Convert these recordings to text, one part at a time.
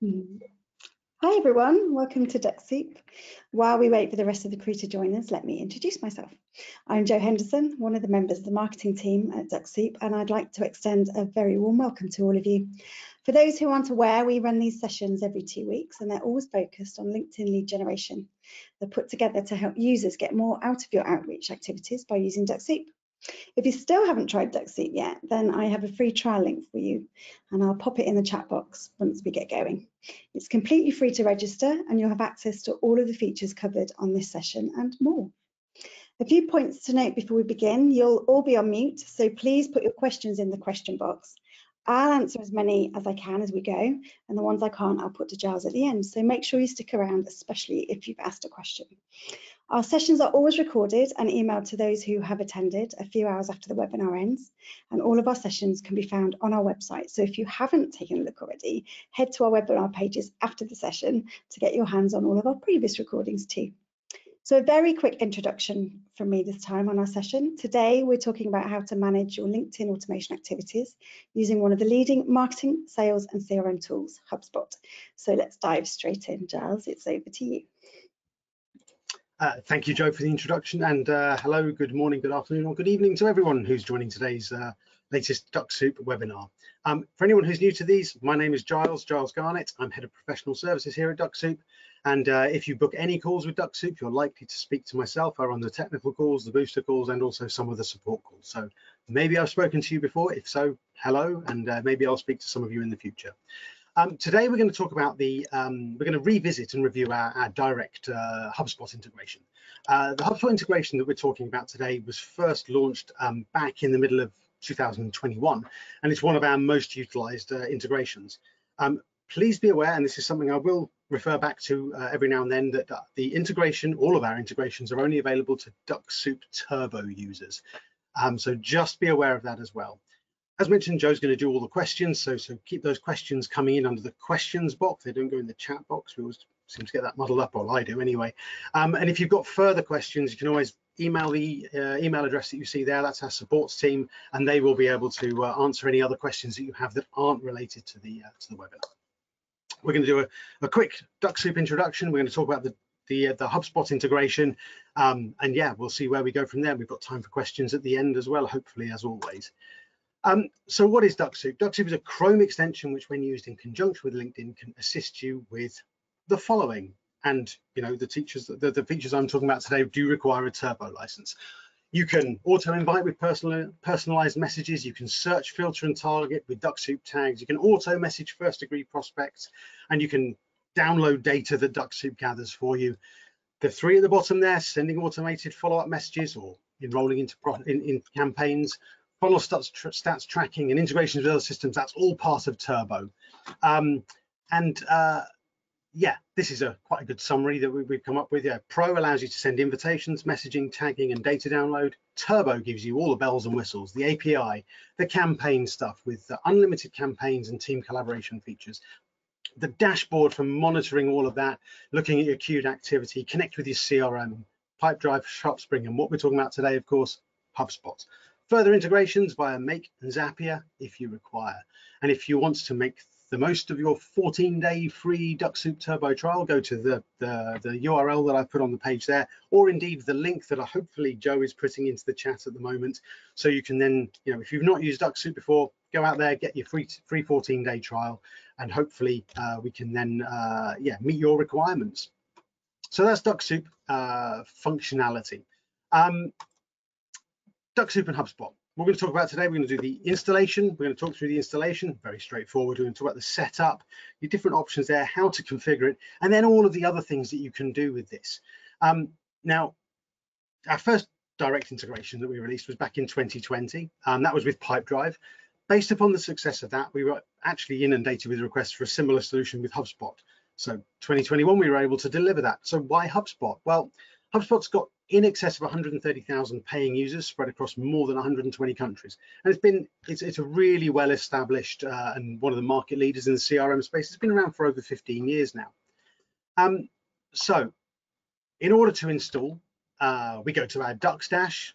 Hi everyone, welcome to Dux Soup. While we wait for the rest of the crew to join us, let me introduce myself. I'm Jo Henderson, one of the members of the marketing team at Dux Soup, and I'd like to extend a very warm welcome to all of you. For those who aren't aware, we run these sessions every 2 weeks and they're always focused on LinkedIn lead generation. They're put together to help users get more out of your outreach activities by using Dux Soup. If you still haven't tried Dux Soup yet, then I have a free trial link for you and I'll pop it in the chat box once we get going. It's completely free to register and you'll have access to all of the features covered on this session and more. A few points to note before we begin. You'll all be on mute, so please put your questions in the question box. I'll answer as many as I can as we go, and the ones I can't, I'll put to Giles at the end. So make sure you stick around, especially if you've asked a question. Our sessions are always recorded and emailed to those who have attended a few hours after the webinar ends, and all of our sessions can be found on our website. So if you haven't taken a look already, head to our webinar pages after the session to get your hands on all of our previous recordings too. So a very quick introduction from me this time on our session. Today, we're talking about how to manage your LinkedIn automation activities using one of the leading marketing, sales, and CRM tools, HubSpot. So let's dive straight in. Giles, it's over to you. Thank you, Jo, for the introduction, and hello, good morning, good afternoon, or good evening to everyone who's joining today's latest Dux Soup webinar. For anyone who's new to these, my name is Giles Garnett. I'm Head of Professional Services here at Dux Soup, and if you book any calls with Dux Soup, you're likely to speak to myself. I run the technical calls, the booster calls, and also some of the support calls. So maybe I've spoken to you before. If so, hello, and maybe I'll speak to some of you in the future. Today we're going to talk about we're going to revisit and review our direct HubSpot integration. The HubSpot integration that we're talking about today was first launched back in the middle of 2021, and it's one of our most utilized integrations. Please be aware, and this is something I will refer back to every now and then, that the integration, all of our integrations, are only available to Dux Soup Turbo users. So just be aware of that as well. As mentioned, Jo's going to do all the questions, so keep those questions coming in under the questions box. They don't go in the chat box. We always seem to get that muddled up, or I do anyway. And if you've got further questions, you can always email the email address that you see there. That's our supports team, and they will be able to answer any other questions that you have that aren't related to the webinar. We're going to do a quick Dux Soup introduction. We're going to talk about the HubSpot integration, and yeah, we'll see where we go from there. We've got time for questions at the end as well, hopefully, as always. So what is Dux Soup? Dux Soup is a Chrome extension which, when used in conjunction with LinkedIn, can assist you with the following. And you know, the features I'm talking about today do require a turbo license. You can auto invite with personalized messages. You can search, filter, and target with Dux Soup tags. You can auto message first degree prospects, and you can download data that Dux Soup gathers for you. The three at the bottom there: sending automated follow-up messages or enrolling into campaigns, funnel stats tracking, and integrations with other systems. That's all part of Turbo. Yeah, this is quite a good summary that we've come up with. Yeah, Pro allows you to send invitations, messaging, tagging, and data download. Turbo gives you all the bells and whistles, the API, the campaign stuff with unlimited campaigns and team collaboration features. The dashboard for monitoring all of that, looking at your queued activity, connect with your CRM, Pipedrive, SharpSpring, and what we're talking about today, of course, HubSpot. Further integrations via Make and Zapier if you require. And if you want to make the most of your 14-day free Dux Soup Turbo trial, go to the URL that I put on the page there, or indeed the link that hopefully Jo is putting into the chat at the moment. So you can then, you know, if you've not used Dux Soup before, go out there, get your free 14-day trial, and hopefully we can then yeah, meet your requirements. So that's Dux Soup functionality. Dux Soup and HubSpot. What we're going to talk about today, we're going to do the installation. We're going to talk through the installation, very straightforward. We're going to talk about the setup, your different options there, how to configure it, and then all of the other things that you can do with this. Now, our first direct integration that we released was back in 2020. That was with Pipedrive. Based upon the success of that, we were actually inundated with requests for a similar solution with HubSpot. So 2021, we were able to deliver that. So why HubSpot? Well, HubSpot's got in excess of 130,000 paying users spread across more than 120 countries. And it's a really well established and one of the market leaders in the CRM space. It's been around for over 15 years now. So in order to install, we go to our Dux Dash,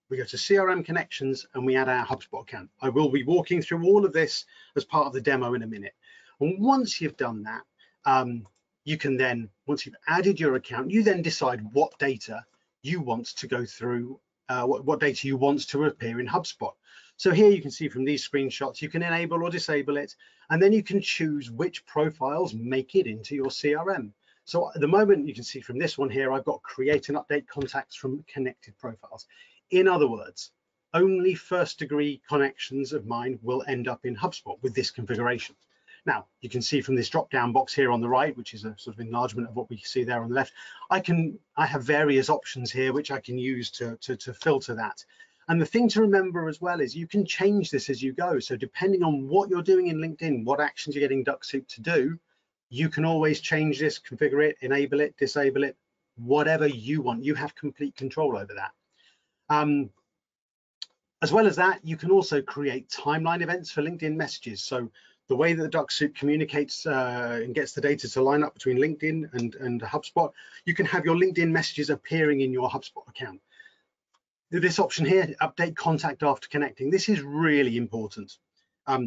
we go to CRM connections, and we add our HubSpot account. I will be walking through all of this as part of the demo in a minute. And once you've done that, You can then, once you've added your account, you then decide what data you want to go through, what data you want to appear in HubSpot. So here you can see from these screenshots, you can enable or disable it, and then you can choose which profiles make it into your CRM. So at the moment, you can see from this one here, I've got create and update contacts from connected profiles. In other words, only first degree connections of mine will end up in HubSpot with this configuration. Now, you can see from this drop down box here on the right, which is a sort of enlargement of what we see there on the left, I have various options here which I can use to filter that. And the thing to remember as well is you can change this as you go. So depending on what you're doing in LinkedIn, what actions you're getting Dux Soup to do, you can always change this, configure it, enable it, disable it, whatever you want. You have complete control over that. As well as that, you can also create timeline events for LinkedIn messages. So the way that the Dux Soup communicates and gets the data to line up between LinkedIn and HubSpot, you can have your LinkedIn messages appearing in your HubSpot account. This option here, update contact after connecting, this is really important.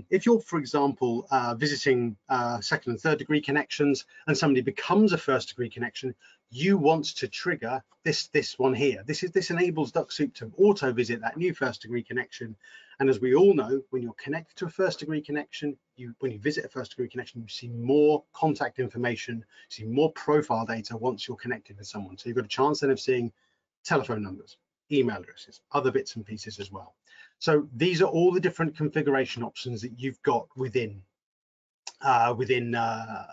If you're, for example, visiting second and third degree connections and somebody becomes a first degree connection, you want to trigger this one here. This enables Dux Soup to auto visit that new first degree connection. And as we all know, when you're connected to a first degree connection, when you visit a first degree connection, you see more contact information, you see more profile data once you're connected with someone. So you've got a chance then of seeing telephone numbers, email addresses, other bits and pieces as well. So these are all the different configuration options that you've got within the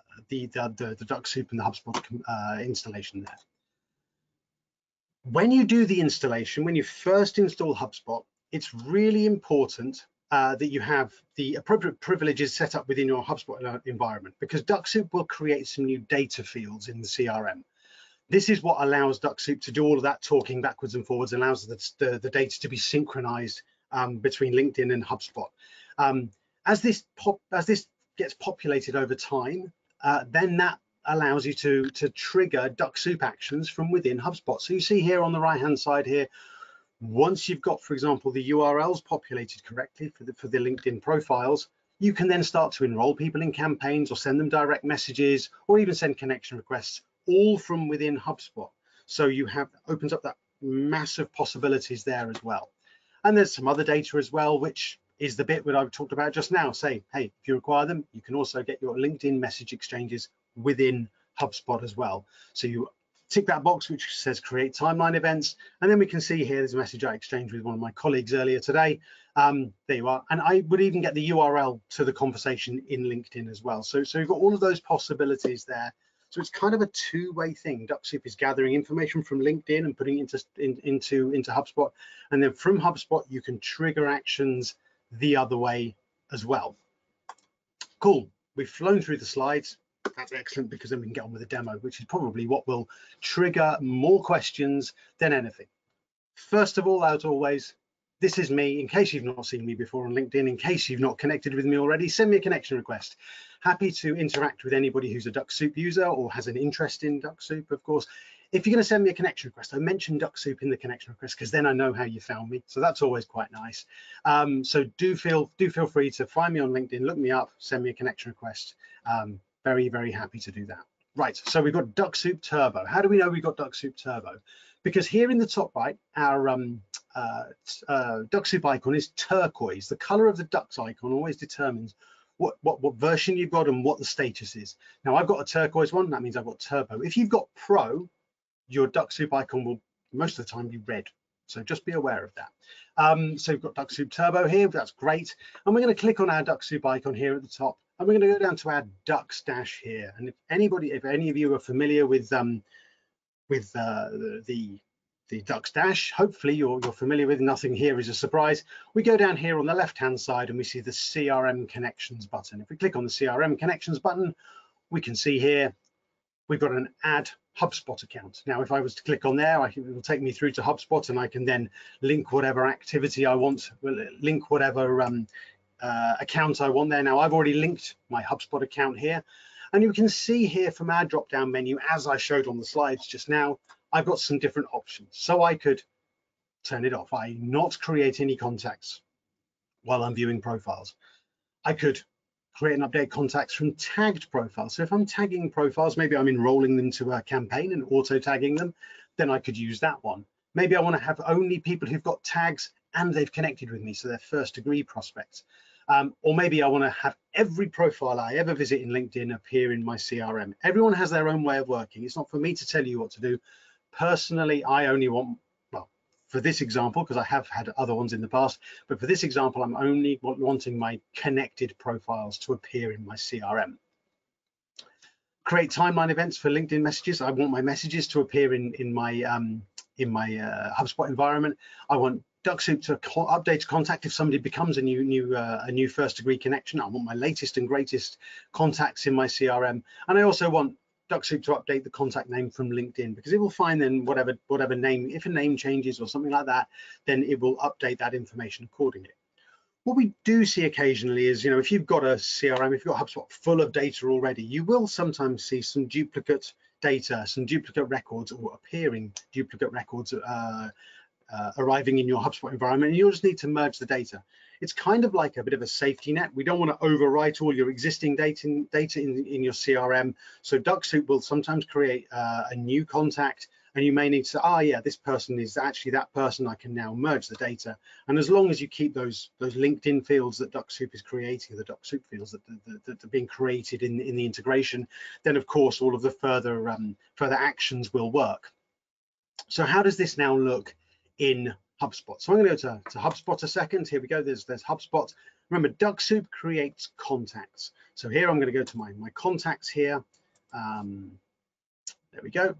Dux Soup and the HubSpot installation there. When you do the installation, when you first install HubSpot, it's really important that you have the appropriate privileges set up within your HubSpot environment, because Dux Soup will create some new data fields in the CRM. This is what allows Dux Soup to do all of that talking backwards and forwards, allows the data to be synchronized between LinkedIn and HubSpot. As this gets populated over time, then that allows you to trigger Dux Soup actions from within HubSpot. So you see here on the right hand side here, once you've got, for example, the URLs populated correctly for the LinkedIn profiles, you can then start to enroll people in campaigns or send them direct messages or even send connection requests, all from within HubSpot. So you opens up that massive possibilities there as well. And there's some other data as well, which is the bit that I talked about just now. Say, hey, if you require them, you can also get your LinkedIn message exchanges within HubSpot as well. So you tick that box which says create timeline events, and then we can see here there's a message I exchanged with one of my colleagues earlier today. There you are, and I would even get the URL to the conversation in LinkedIn as well. So you've got all of those possibilities there. So it's kind of a two-way thing. Dux Soup is gathering information from LinkedIn and putting it into HubSpot, and then from HubSpot you can trigger actions the other way as well. Cool. We've flown through the slides. That's excellent, because then we can get on with the demo, which is probably what will trigger more questions than anything. First of all, as always, this is me. In case you've not seen me before on LinkedIn, in case you've not connected with me already, send me a connection request. Happy to interact with anybody who's a Dux Soup user or has an interest in Dux Soup, of course. If you're going to send me a connection request, I mention Dux Soup in the connection request, because then I know how you found me. So that's always quite nice. So do feel free to find me on LinkedIn, look me up, send me a connection request. Very, very happy to do that. Right, so we've got Dux Soup Turbo. How do we know we've got Dux Soup Turbo? Because here in the top right, our Dux Soup icon is turquoise. The color of the Dux icon always determines what version you've got and what the status is. Now I've got a turquoise one, that means I've got Turbo. If you've got Pro, your Dux Soup icon will most of the time be red. So just be aware of that. So we've got Dux Soup Turbo here, that's great. And we're going to click on our Dux Soup icon here at the top, and we're going to go down to our Dux dash here. And if any of you are familiar with the Dux dash, hopefully you're familiar with. Nothing here is a surprise. We go down here on the left hand side and we see the CRM connections button. If we click on the CRM connections button, we can see here we've got an add HubSpot account. Now if I was to click on there, it will take me through to HubSpot, and I can then link whatever activity I want, link whatever account I want there. Now I've already linked my HubSpot account here, and you can see here from our drop down menu, as I showed on the slides just now, I've got some different options. So I could turn it off, not create any contacts while I'm viewing profiles. I could create and update contacts from tagged profiles. So if I'm tagging profiles, maybe I'm enrolling them to a campaign and auto tagging them, then I could use that one. Maybe I want to have only people who've got tags and they've connected with me, so they're first degree prospects. Or maybe I want to have every profile I ever visit in LinkedIn appear in my CRM. Everyone has their own way of working. It's not for me to tell you what to do. Personally, I only want, well, for this example, because I have had other ones in the past, but for this example, I'm only wanting my connected profiles to appear in my CRM. Create timeline events for LinkedIn messages. I want my messages to appear in my HubSpot environment. I want Dux Soup to update a contact if somebody becomes a new first degree connection. I want my latest and greatest contacts in my CRM, and I also want Dux Soup to update the contact name from LinkedIn, because it will find then whatever name, if a name changes or something like that, then it will update that information accordingly. What we do see occasionally is, if you've got a CRM, if you've got HubSpot full of data already, you will sometimes see some duplicate data, some duplicate records, or appearing duplicate records arriving in your HubSpot environment, and you'll just need to merge the data. It's kind of like a bit of a safety net. We don't want to overwrite all your existing data in your CRM. So Dux Soup will sometimes create a new contact, and you may need to say, oh yeah, this person is actually that person. I can now merge the data. And as long as you keep those LinkedIn fields that Dux Soup is creating, the Dux Soup fields that are being created in the integration, then of course all of the further actions will work. So how does this now look in HubSpot? So I'm going to go to HubSpot a second. Here we go. There's HubSpot. Remember, Dux Soup creates contacts. So here I'm going to go to my contacts here. There we go.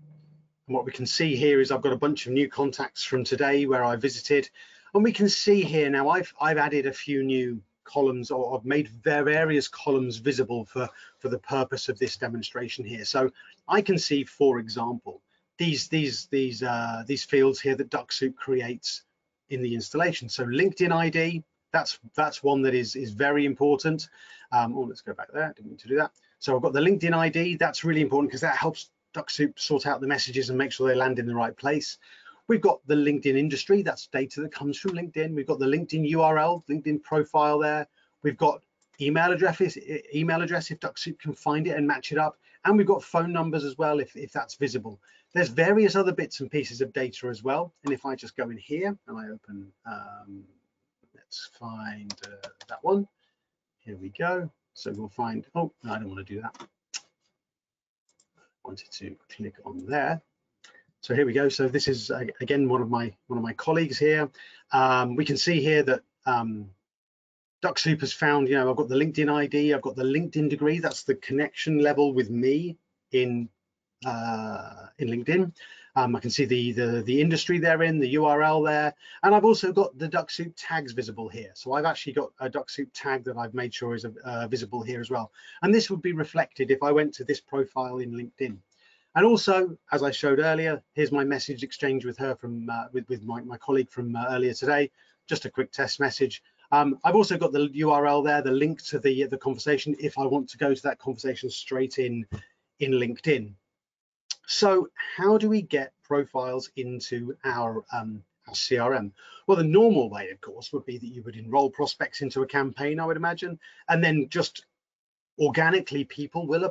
And what we can see here is I've got a bunch of new contacts from today where I visited, and we can see here now I've added a few new columns, or I've made various columns visible for the purpose of this demonstration here. So I can see, for example, these fields here that Dux Soup creates in the installation. So LinkedIn ID, that's one that is very important. Oh, let's go back there. Didn't mean to do that. So I've got the LinkedIn ID. That's really important because that helps Dux Soup sort out the messages and make sure they land in the right place. We've got the LinkedIn industry. That's data that comes from LinkedIn. We've got the LinkedIn URL, LinkedIn profile there. We've got email address if Dux Soup can find it and match it up. And we've got phone numbers as well if that's visible. There's various other bits and pieces of data as well. And if I just go in here and I open, let's find that one. Here we go. So we'll find, oh, no, I don't want to do that. Wanted to click on there. So here we go. So this is again one of my colleagues here. We can see here that Dux Soup has found, I've got the LinkedIn ID, I've got the LinkedIn degree. That's the connection level with me in LinkedIn. I can see the industry they're in, the URL there, and I've also got the Dux Soup tags visible here. So I've actually got a Dux Soup tag that I've made sure is visible here as well. And this would be reflected if I went to this profile in LinkedIn. And also, as I showed earlier, here's my message exchange with her from with my colleague from earlier today. Just a quick test message. I've also got the URL there, the link to the conversation if I want to go to that conversation straight in LinkedIn. So how do we get profiles into our CRM? Well, the normal way, of course, would be that you would enroll prospects into a campaign, I would imagine, and then just organically people will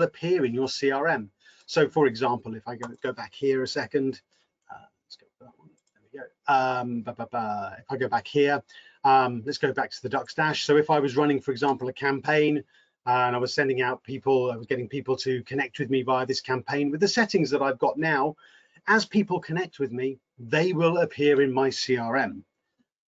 appear in your CRM. So, for example, if I go back here a second, let's go for that one. There we go. If I go back here, let's go back to the Dux Dash. So if I was running, for example, a campaign, and I was sending out people, I was getting people to connect with me via this campaign with the settings that I've got now. As people connect with me, they will appear in my CRM.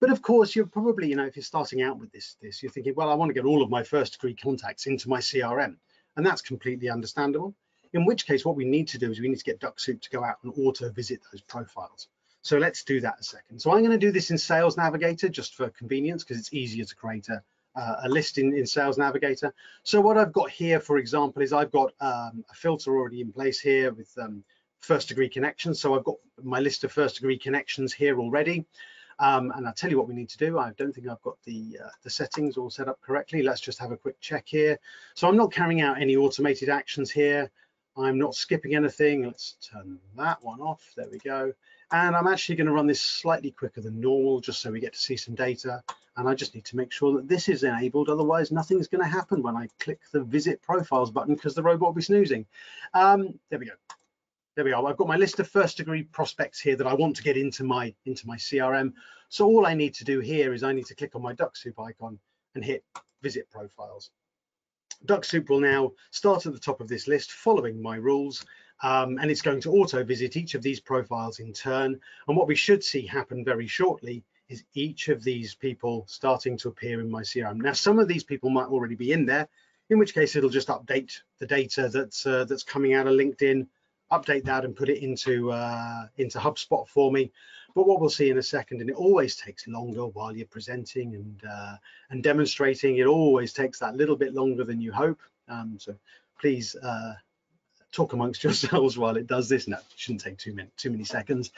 But of course, you're probably, if you're starting out with this, you're thinking, well, I want to get all of my first degree contacts into my CRM. And that's completely understandable. In which case, what we need to do is we need to get Dux Soup to go out and auto visit those profiles. So let's do that a second. So I'm going to do this in Sales Navigator just for convenience, because it's easier to create a list in Sales Navigator. So what I've got here, for example, is I've got a filter already in place here with first degree connections. So I've got my list of first degree connections here already. And I'll tell you what we need to do. I don't think I've got the settings all set up correctly. Let's just have a quick check here. So I'm not carrying out any automated actions here. I'm not skipping anything. Let's turn that one off. There we go. And I'm actually going to run this slightly quicker than normal, just so we get to see some data. and I just need to make sure that this is enabled, otherwise nothing's going to happen when I click the visit profiles button because the robot will be snoozing. There we go. There we are. I've got my list of first degree prospects here that I want to get into my CRM. So all I need to do here is I need to click on my Dux Soup icon and hit visit profiles. Dux Soup will now start at the top of this list following my rules, and it's going to auto visit each of these profiles in turn. And what we should see happen very shortly is each of these people starting to appear in my CRM. Now, some of these people might already be in there, in which case it'll just update the data that's coming out of LinkedIn, update that and put it into HubSpot for me. But what we'll see in a second, and it always takes longer while you're presenting and demonstrating, it always takes that little bit longer than you hope. So please talk amongst yourselves while it does this. No, it shouldn't take too many seconds.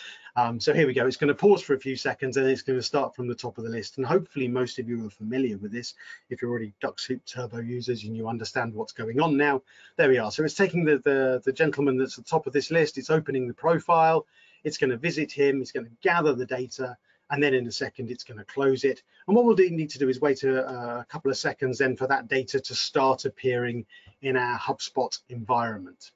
So here we go. It's going to pause for a few seconds and it's going to start from the top of the list. And hopefully most of you are familiar with this. If you're already Dux Soup Turbo users and you understand what's going on now, there we are. So it's taking the gentleman that's at the top of this list. It's opening the profile. It's going to visit him. It's going to gather the data. And then in a second, it's going to close it. And what we'll need to do is wait a couple of seconds then for that data to start appearing in our HubSpot environment.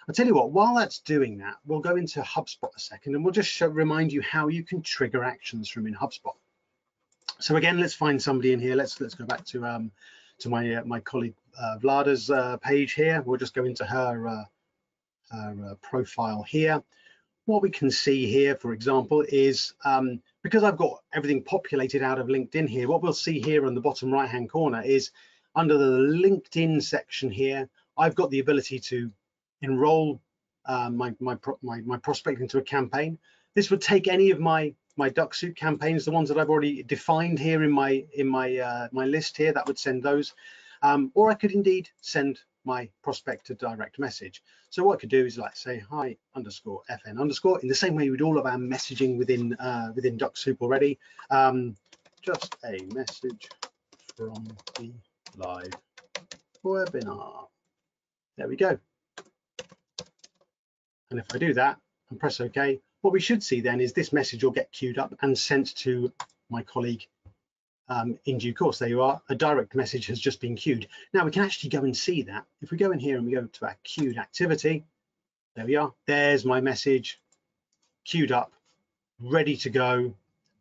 I'll tell you what, while that's doing that, we'll go into HubSpot a second and we'll just remind you how you can trigger actions from in HubSpot. So again, let's find somebody in here. Let's go back to my colleague Vlada's page here. We'll just go into her profile here. What we can see here, for example, is because I've got everything populated out of LinkedIn here, what we'll see here on the bottom right-hand corner is under the LinkedIn section here, I've got the ability to enroll my prospect into a campaign. This would take any of my Dux Soup campaigns, the ones that I've already defined here in my list here, that would send those, or I could indeed send my prospect a direct message. So what I could do is like say hi_FN_ in the same way with all of our messaging within Dux Soup already. Just a message from the live webinar. There we go. And if I do that and press OK, what we should see then is this message will get queued up and sent to my colleague in due course. There you are. A direct message has just been queued. Now we can actually go and see that. If we go in here and we go to our queued activity, there we are. There's my message queued up, ready to go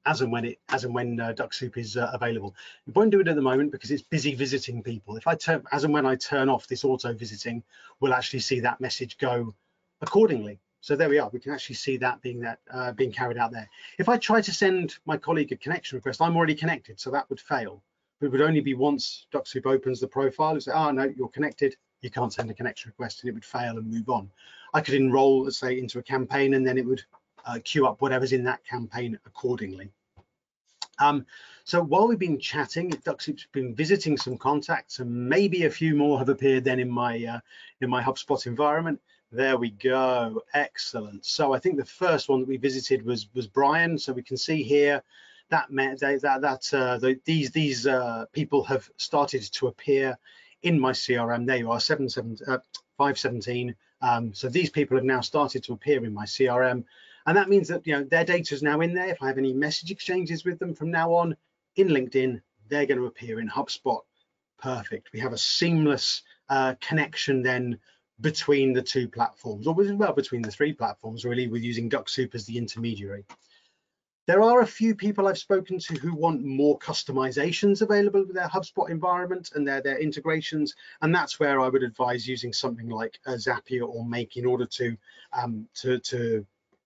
as and when Dux Soup is available. It won't do it at the moment because it's busy visiting people. If I as and when I turn off this auto visiting, we'll actually see that message go accordingly. So there we are. We can actually see that being carried out there. If I try to send my colleague a connection request, I'm already connected, so that would fail. It would only be once Dux Soup opens the profile and say, oh no, you're connected, you can't send a connection request, and it would fail and move on. I could enroll, let's say, into a campaign, and then it would queue up whatever's in that campaign accordingly. So while we've been chatting, Dux Soup's been visiting some contacts, and maybe a few more have appeared then in my HubSpot environment. There we go. Excellent. So I think the first one that we visited was Brian. So we can see here that these people have started to appear in my CRM. There you are, 517. So these people have now started to appear in my CRM, and that means that their data is now in there. If I have any message exchanges with them from now on in LinkedIn, they're going to appear in HubSpot. Perfect. We have a seamless connection then between the two platforms, or well, between the three platforms really, with using Dux Soup as the intermediary. There are a few people I've spoken to who want more customizations available with their HubSpot environment and their integrations, and that's where I would advise using something like Zapier or Make in order to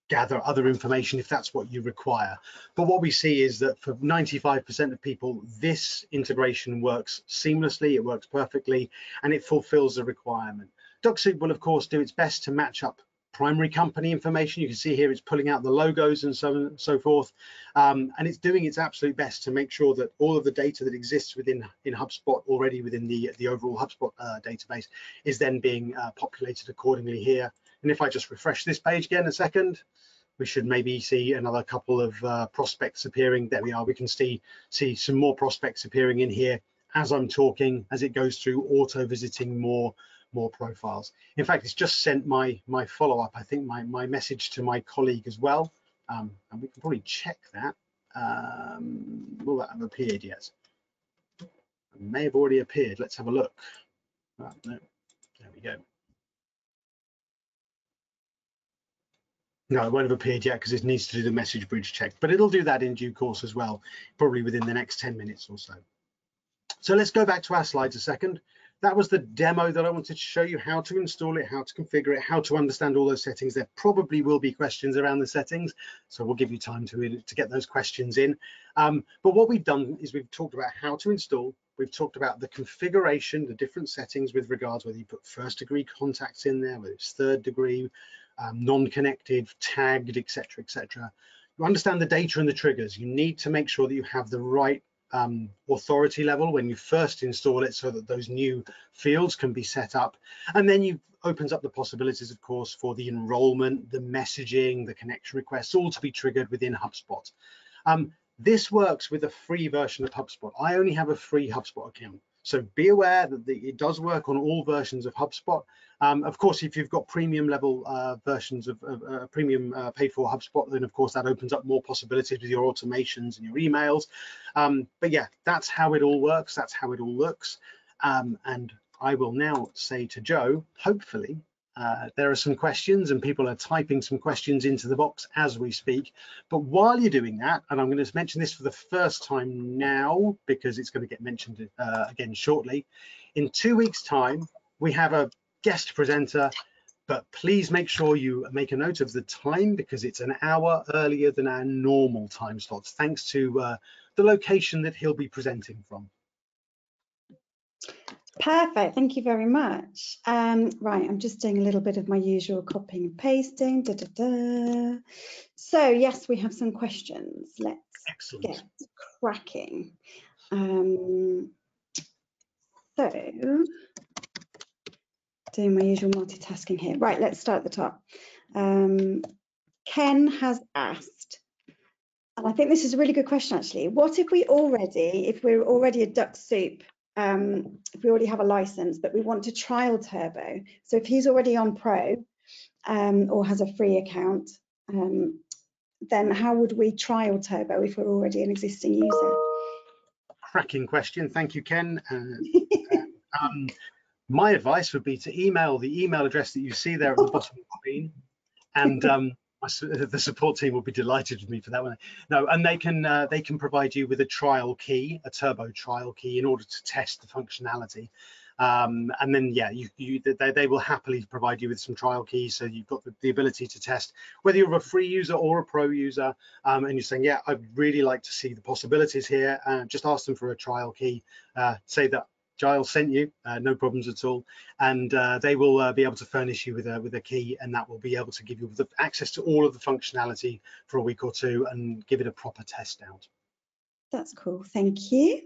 gather other information if that's what you require. But what we see is that for 95% of people, this integration works seamlessly, it works perfectly, and it fulfills the requirement. Dux Soup will of course do its best to match up primary company information. You can see here it's pulling out the logos and so on and so forth, and it's doing its absolute best to make sure that all of the data that exists in HubSpot already within the overall HubSpot database is then being populated accordingly here. And if I just refresh this page again a second, we should maybe see another couple of prospects appearing. There we are. We can see some more prospects appearing in here as I'm talking, as it goes through auto visiting more profiles. In fact, it's just sent my follow-up, I think my message to my colleague as well, and we can probably check that. Will that have appeared yet? It may have already appeared. Let's have a look. No, there we go. No, it won't have appeared yet because it needs to do the message bridge check, but it'll do that in due course as well, probably within the next 10 minutes or so. So let's go back to our slides a second. That was the demo that I wanted to show you how to install it, how to configure it, how to understand all those settings. There probably will be questions around the settings, so we'll give you time to get those questions in. But what we've done is we've talked about how to install. We've talked about the configuration, the different settings with regards whether you put first degree contacts in there, whether it's third degree, non-connected, tagged, etc., etc. You understand the data and the triggers. You need to make sure that you have the right authority level when you first install it so that those new fields can be set up, and then you opens up the possibilities, of course, for the enrollment, the messaging, the connection requests, all to be triggered within HubSpot. This works with a free version of HubSpot. I only have a free HubSpot account, so be aware that it does work on all versions of HubSpot. Of course, if you've got premium level versions of premium paid for HubSpot, then of course that opens up more possibilities with your automations and your emails. But yeah, that's how it all works. That's how it all looks. And I will now say to Joe, hopefully there are some questions and people are typing some questions into the box as we speak. But while you're doing that, and I'm going to mention this for the first time now because it's going to get mentioned again shortly, in 2 weeks' time, we have a guest presenter, but please make sure you make a note of the time because it's an hour earlier than our normal time slots, thanks to the location that he'll be presenting from. Perfect, thank you very much. Right, I'm just doing a little bit of my usual copying and pasting. So yes, we have some questions. Let's get cracking. So doing my usual multitasking here. Right, let's start at the top. Ken has asked, and I think this is a really good question actually. What if we're already a Dux Soup, if we already have a license, but we want to trial Turbo? So if he's already on Pro or has a free account, then how would we trial Turbo if we're already an existing user? Cracking question, thank you, Ken. My advice would be to email the email address that you see there at the bottom of the screen, and the support team will be delighted with me for that one. No, and they can provide you with a trial key, a Turbo trial key, in order to test the functionality. And then yeah, they will happily provide you with some trial keys, so you've got the ability to test whether you're a free user or a pro user, and you're saying, yeah, I'd really like to see the possibilities here. Just ask them for a trial key, say that Giles sent you, no problems at all, and they will be able to furnish you with a key, and that will be able to give you the access to all of the functionality for a week or two and give it a proper test out. That's cool, thank you.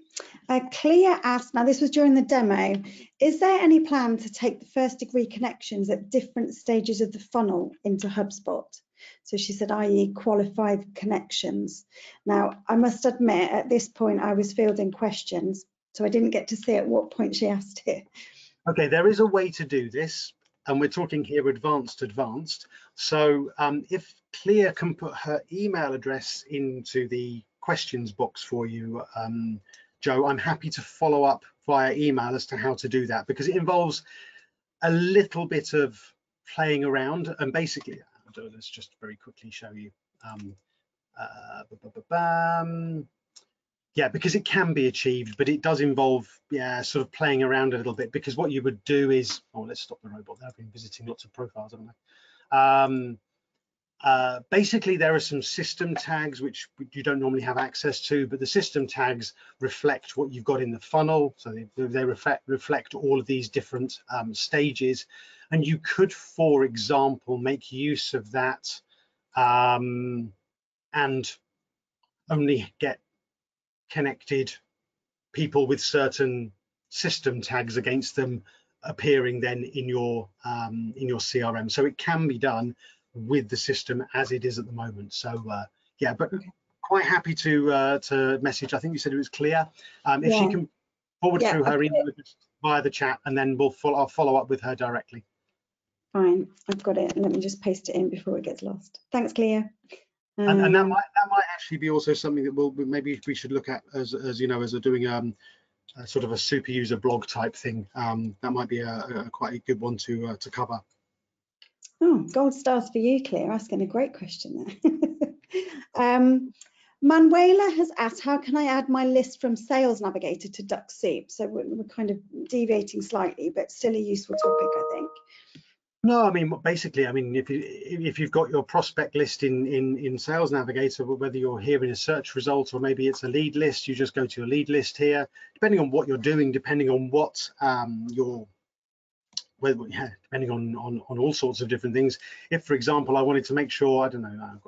Clea asked, now this was during the demo, is there any plan to take the first degree connections at different stages of the funnel into HubSpot? So she said, i.e. qualified connections. Now, I must admit, at this point, I was fielding questions, so I didn't get to see at what point she asked it. Okay, there is a way to do this, and we're talking here advanced. So if Clea can put her email address into the questions box for you, Joe, I'm happy to follow up via email as to how to do that, because it involves a little bit of playing around. And basically, let's just very quickly show you. Yeah, because it can be achieved, but it does involve, yeah, sort of playing around a little bit, because what you would do is, oh, let's stop the robot. I've been visiting lots of profiles, haven't I? Basically, there are some system tags which you don't normally have access to, but the system tags reflect what you've got in the funnel. So they reflect all of these different stages. And you could, for example, make use of that and only get connected people with certain system tags against them appearing then in your CRM. So it can be done with the system as it is at the moment. So yeah, but quite happy to message. I think you said it was Clea. If she can forward through her email via the chat, and then I'll follow up with her directly. Fine, I've got it. Let me just paste it in before it gets lost. Thanks, Clea. And that might actually be also something that maybe we should look at as you know, as doing a sort of a super user blog type thing. That might be quite a good one to cover. Oh, gold stars for you, Claire, asking a great question there. Manuela has asked, how can I add my list from Sales Navigator to Dux Soup? So we're kind of deviating slightly, but still a useful topic, I think. No, I mean, basically, I mean, if you've got your prospect list in Sales Navigator, whether you're here in a search result or maybe it's a lead list, you just go to your lead list here, depending on what you're doing, depending on what depending on all sorts of different things. If, for example, I wanted to make sure, I don't know,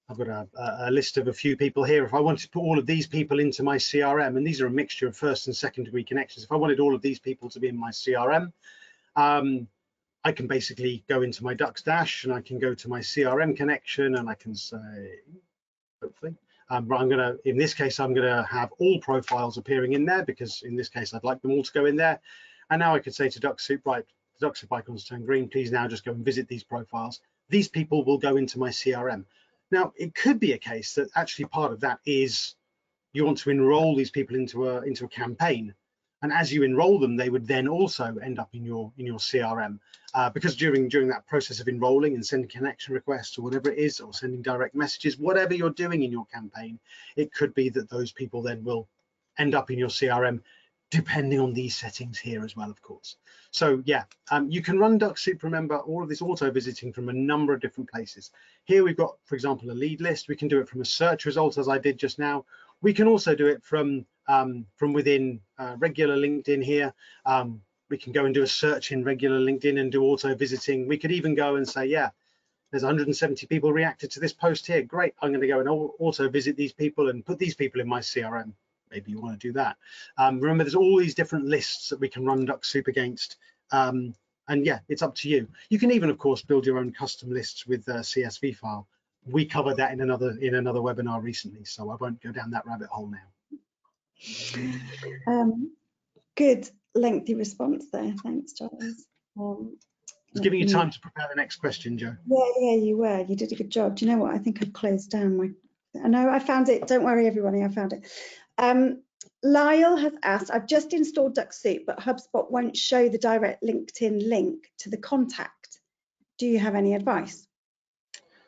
I've got a list of a few people here. If I wanted to put all of these people into my CRM, and these are a mixture of first and second degree connections, if I wanted all of these people to be in my CRM, I can basically go into my Dux dash and I can go to my CRM connection and I can say, hopefully, in this case, I'm gonna have all profiles appearing in there because in this case, I'd like them all to go in there. And now I could say to Dux Soup, right, the Dux Soup icon's turned green, please now just go and visit these profiles. These people will go into my CRM. Now, it could be a case that actually part of that is you want to enroll these people into a campaign. And as you enroll them, they would then also end up in your CRM because during that process of enrolling and sending connection requests or whatever it is, or sending direct messages, whatever you're doing in your campaign, it could be that those people then will end up in your CRM, depending on these settings here as well, of course. So yeah, you can run Dux Soup, remember, all of this auto visiting from a number of different places. Here we've got, for example, a lead list. We can do it from a search result, as I did just now. We can also do it from within regular LinkedIn here. We can go and do a search in regular LinkedIn and do auto visiting. We could even go and say, yeah, there's 170 people reacted to this post here. Great, I'm going to go and auto visit these people and put these people in my CRM. Maybe you want to do that. Remember, there's all these different lists that we can run Dux Soup against. And yeah, it's up to you. You can even, of course, build your own custom lists with a CSV file. We covered that in another webinar recently, so I won't go down that rabbit hole now. Good lengthy response there. Thanks, Charles. It's giving you time to prepare the next question, Joe. Yeah, you were. You did a good job. Do you know what? I think I've closed down my. I know I found it. Don't worry, everybody. I found it. Lyle has asked, I've just installed Dux Soup, but HubSpot won't show the direct LinkedIn link to the contact. Do you have any advice?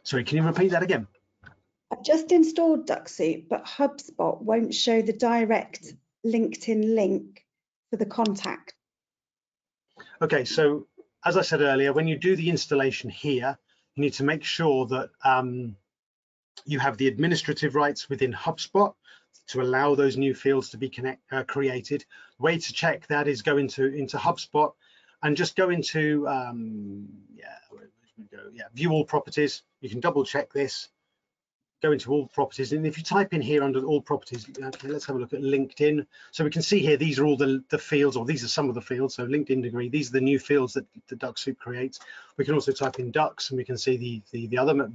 Sorry, can you repeat that again? I've just installed Dux Soup, but HubSpot won't show the direct LinkedIn link for the contact. Okay, so as I said earlier, when you do the installation here, you need to make sure that you have the administrative rights within HubSpot to allow those new fields to be created. The way to check that is go into HubSpot and just go into view all properties. You can double check this, go into all properties, and if you type in here under all properties, okay, let's have a look at LinkedIn. So we can see here, these are all the fields, or these are some of the fields. So LinkedIn degree, these are the new fields that the Dux Soup creates. We can also type in Dux, and we can see the other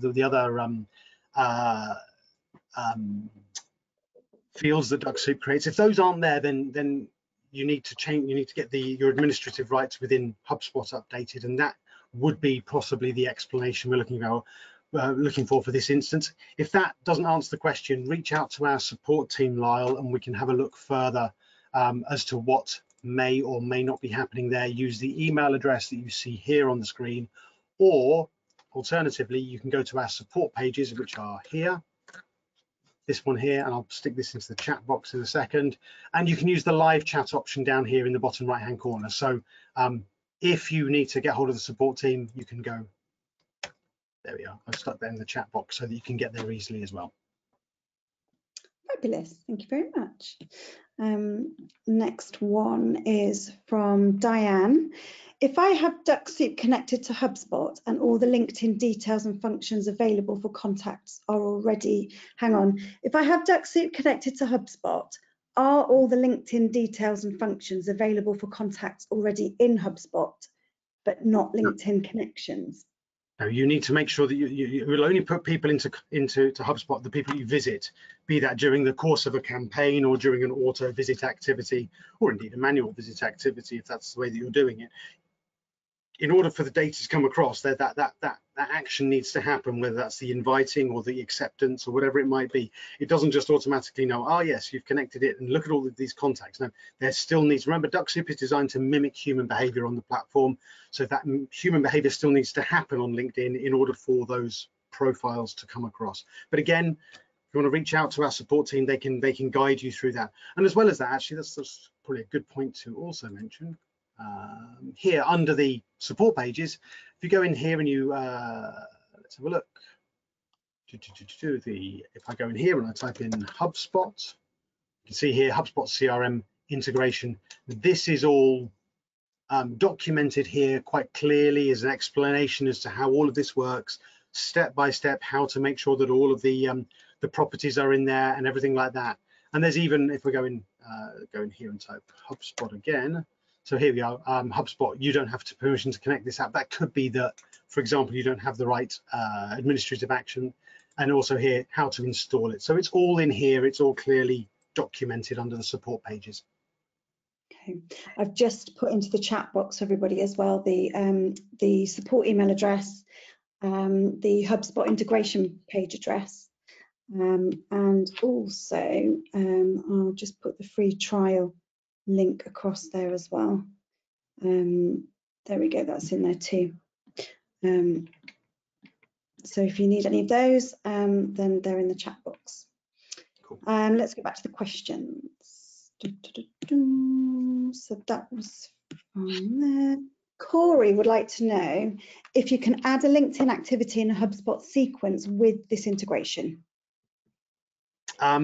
fields that Dux Soup creates. If those aren't there, then you need to change. You need to get your administrative rights within HubSpot updated, and that would be possibly the explanation we're looking for this instance. If that doesn't answer the question, reach out to our support team, Lyle, and we can have a look further as to what may or may not be happening there. Use the email address that you see here on the screen, or alternatively, you can go to our support pages, which are here. This one here, and I'll stick this into the chat box in a second, and you can use the live chat option down here in the bottom right hand corner. So if you need to get hold of the support team, you can go, there we are, I've stuck that in the chat box so that you can get there easily as well. Fabulous, thank you very much. Next one is from Diane. If I have Dux Soup connected to HubSpot and all the LinkedIn details and functions available for contacts are already, if I have Dux Soup connected to HubSpot, are all the LinkedIn details and functions available for contacts already in HubSpot, but not LinkedIn connections? Now you need to make sure that you will only put people into HubSpot, the people you visit, be that during the course of a campaign or during an auto visit activity, or indeed a manual visit activity, if that's the way that you're doing it. in order for the data to come across, that action needs to happen, whether that's the inviting or the acceptance or whatever it might be. It doesn't just automatically know, oh yes, you've connected it and look at all of these contacts. No, there still needs, remember, Dux Soup is designed to mimic human behavior on the platform. So that human behavior still needs to happen on LinkedIn in order for those profiles to come across. But again, if you want to reach out to our support team, they can guide you through that. And as well as that, actually, that's probably a good point to also mention. Here under the support pages, if you go in here and you let's have a look. If I go in here and I type in HubSpot, you can see here HubSpot CRM integration. This is all documented here quite clearly as an explanation as to how all of this works, step by step, how to make sure that all of the properties are in there and everything like that. And there's even, if we go in here and type HubSpot again. So here we are, HubSpot, you don't have permission to connect this app. That could be that, for example, you don't have the right administrative action. And also here, how to install it. So it's all in here. It's all clearly documented under the support pages. Okay, I've just put into the chat box for everybody as well the support email address, the HubSpot integration page address, and also I'll just put the free trial link across there as well. There we go, that's in there too. So if you need any of those, then they're in the chat box. Cool. Let's go back to the questions. So that was fine there. Corey would like to know if you can add a LinkedIn activity in a HubSpot sequence with this integration. I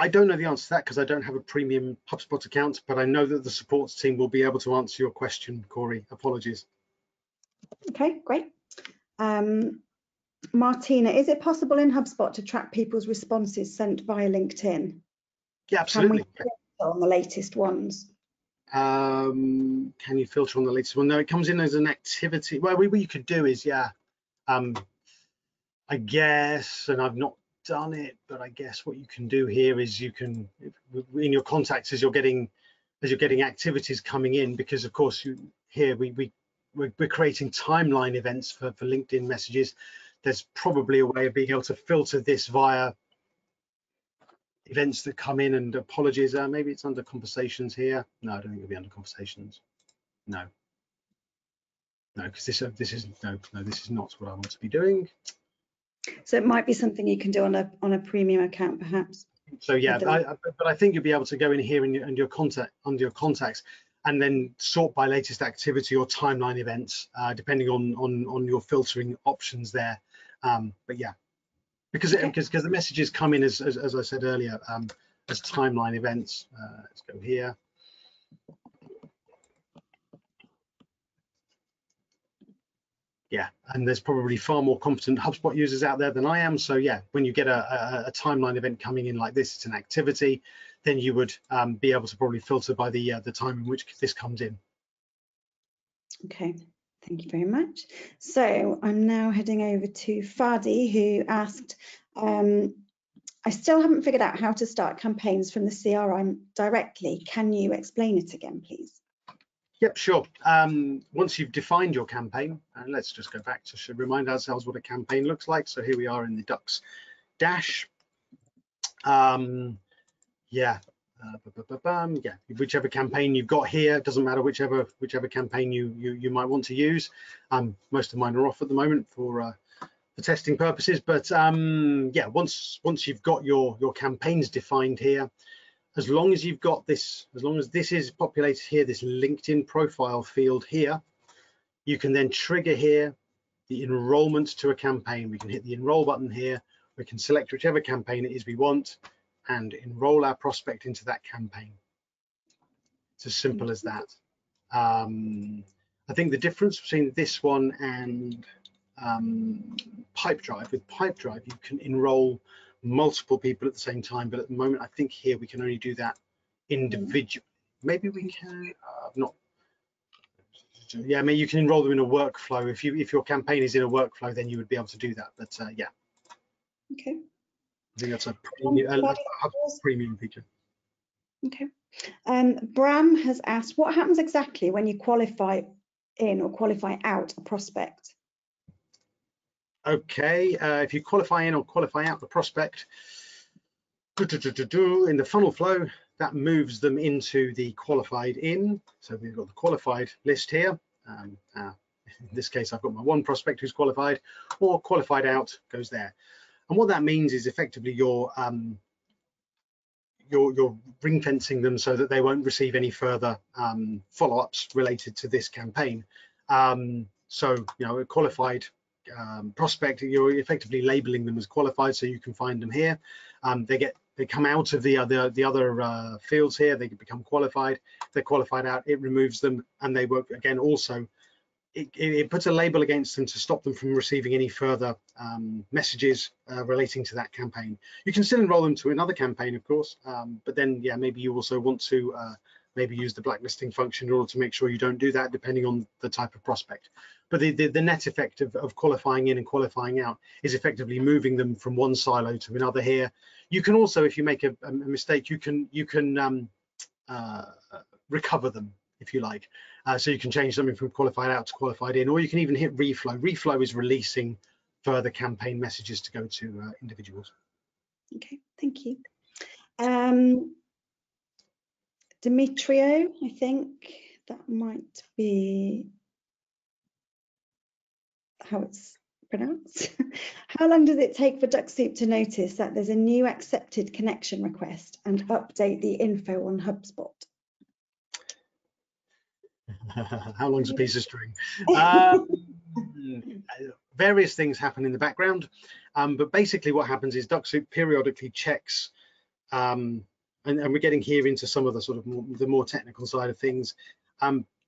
don't know the answer to that because I don't have a premium HubSpot account, but I know that the support team will be able to answer your question, Corey. Apologies. Okay, great. Martina, is it possible in HubSpot to track people's responses sent via LinkedIn? Yeah, absolutely. Can we filter on the latest ones? Can you filter on the latest one? No, it comes in as an activity. Well, what you could do is, yeah, I guess, and I've not done it, but I guess what you can do here is you can, in your contacts, as you're getting activities coming in, because of course we're creating timeline events for LinkedIn messages. There's probably a way of being able to filter this via events that come in. And apologies, maybe it's under conversations here. No, I don't think it'll be under conversations. No, because this is not what I want to be doing. So it might be something you can do on a premium account, perhaps. So yeah, but I think you'll be able to go in here and your contacts, and then sort by latest activity or timeline events, depending on your filtering options there. But yeah, because the messages come in as I said earlier, as timeline events. Let's go here. Yeah, and there's probably far more competent HubSpot users out there than I am. So yeah, when you get a timeline event coming in like this, it's an activity, then you would be able to probably filter by the time in which this comes in. Okay, thank you very much. So I'm now heading over to Fadi, who asked, I still haven't figured out how to start campaigns from the CRM directly. Can you explain it again, please? Yep, sure. Once you've defined your campaign, and let's just go back to remind ourselves what a campaign looks like. So here we are in the Dux dash. Yeah, whichever campaign you've got here, it doesn't matter whichever campaign you might want to use. Most of mine are off at the moment for testing purposes, but yeah, once you've got your campaigns defined here, as long as you've got this, as long as this is populated here, this LinkedIn profile field here, you can then trigger here the enrollment to a campaign. We can hit the enroll button here. We can select whichever campaign it is we want and enroll our prospect into that campaign. It's as simple as that. I think the difference between this one and Pipedrive, with Pipedrive, you can enroll multiple people at the same time, but at the moment I think here we can only do that individually. Maybe we can not. Yeah, I mean, you can enroll them in a workflow. If your campaign is in a workflow, then you would be able to do that. But yeah, okay, I think that's a premium feature. Okay. Bram has asked, what happens exactly when you qualify in or qualify out a prospect? Okay, if you qualify in or qualify out the prospect, in the funnel flow, that moves them into the qualified in. So we've got the qualified list here. In this case, I've got my one prospect who's qualified, or qualified out goes there. And what that means is effectively you're ring fencing them so that they won't receive any further follow-ups related to this campaign. So, you know, a qualified prospect, you're effectively labeling them as qualified, so you can find them here. They come out of the other fields here. They become qualified. If they're qualified out, it removes them, and they work again. Also, it puts a label against them to stop them from receiving any further messages relating to that campaign. You can still enroll them to another campaign, of course, but then, yeah, maybe you also want to maybe use the blacklisting function in order to make sure you don't do that, depending on the type of prospect. But the net effect of qualifying in and qualifying out is effectively moving them from one silo to another here. You can also, if you make a mistake, you can recover them, if you like. So you can change something from qualified out to qualified in, or you can even hit reflow. Reflow is releasing further campaign messages to go to individuals. Okay, thank you. Demetrio, I think that might be how it's pronounced. How long does it take for Dux Soup to notice that there's a new accepted connection request and update the info on HubSpot? How long's a piece of string? Various things happen in the background, but basically what happens is Dux Soup periodically checks, and we're getting here into some of the sort of more technical side of things.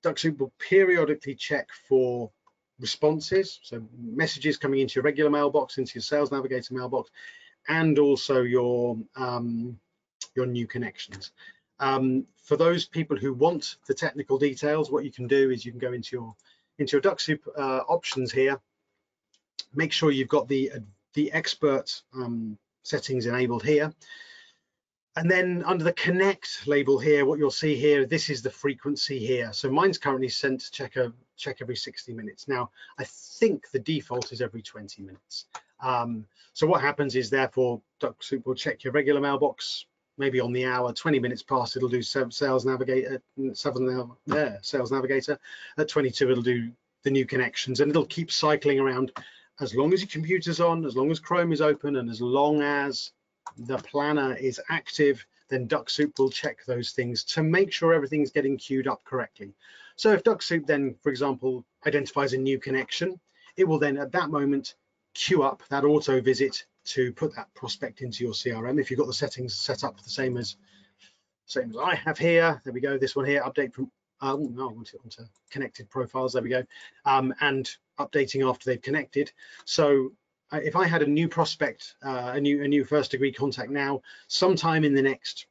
Dux Soup will periodically check for responses, so messages coming into your regular mailbox, into your Sales Navigator mailbox, and also your new connections. For those people who want the technical details, what you can do is you can go into your Dux Soup options here. Make sure you've got the expert settings enabled here. And then under the connect label here, what you'll see here, this is the frequency here. So mine's currently sent to check every 60 minutes. Now, I think the default is every 20 minutes. So what happens is, therefore, Dux Soup will check your regular mailbox, maybe on the hour. 20 minutes past, it'll do Sales Navigator. Sales Navigator. At 22, it'll do the new connections, and it'll keep cycling around as long as your computer's on, as long as Chrome is open, and as long as the planner is active. Then Dux Soup will check those things to make sure everything's getting queued up correctly. So if Dux Soup then, for example, identifies a new connection, it will then at that moment queue up that auto visit to put that prospect into your CRM. If you've got the settings set up the same as I have here, there we go. This one here, update from no, I want it onto connected profiles. There we go, and updating after they've connected. So if I had a new prospect, a new first degree contact now, sometime in the next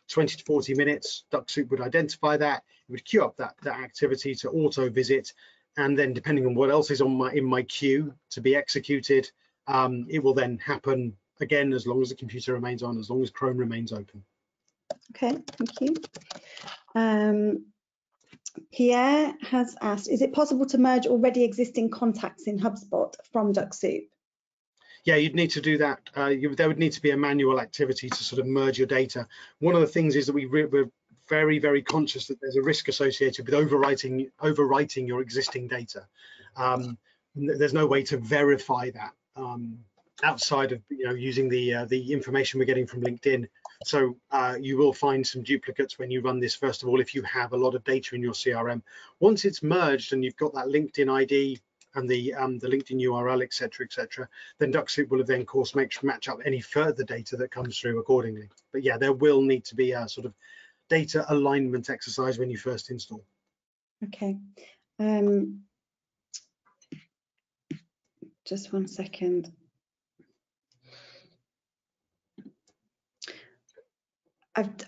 20 to 40 minutes, Dux Soup would identify that. It would queue up that activity to auto visit, and then depending on what else is in my queue to be executed, it will then happen again as long as the computer remains on, as long as Chrome remains open. Okay, thank you. Pierre has asked, is it possible to merge already existing contacts in HubSpot from Dux Soup? Yeah, you'd need to do that. There would need to be a manual activity to sort of merge your data. One of the things is that we're very, very conscious that there's a risk associated with overwriting your existing data. There's no way to verify that outside of using the information we're getting from LinkedIn. So you will find some duplicates when you run this. First of all, if you have a lot of data in your CRM, once it's merged and you've got that LinkedIn ID and the LinkedIn URL, etc., then Dux Soup will of then, of course, match up any further data that comes through accordingly. But yeah, there will need to be a sort of data alignment exercise when you first install. Okay. Just one second.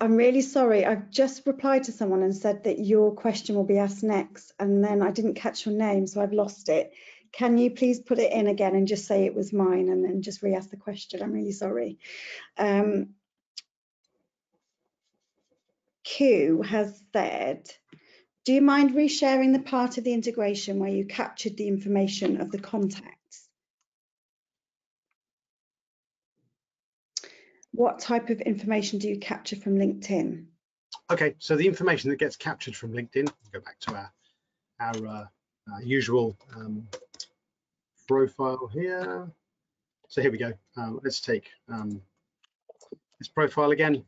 I'm really sorry. I've just replied to someone and said that your question will be asked next, and then I didn't catch your name, so I've lost it. Can you please put it in again and just say it was mine, and then just re-ask the question? I'm really sorry. Q has said, do you mind resharing the part of the integration where you captured the information of the contacts? What type of information do you capture from LinkedIn? Okay, so the information that gets captured from LinkedIn, go back to our usual profile here. So here we go. Let's take this profile again.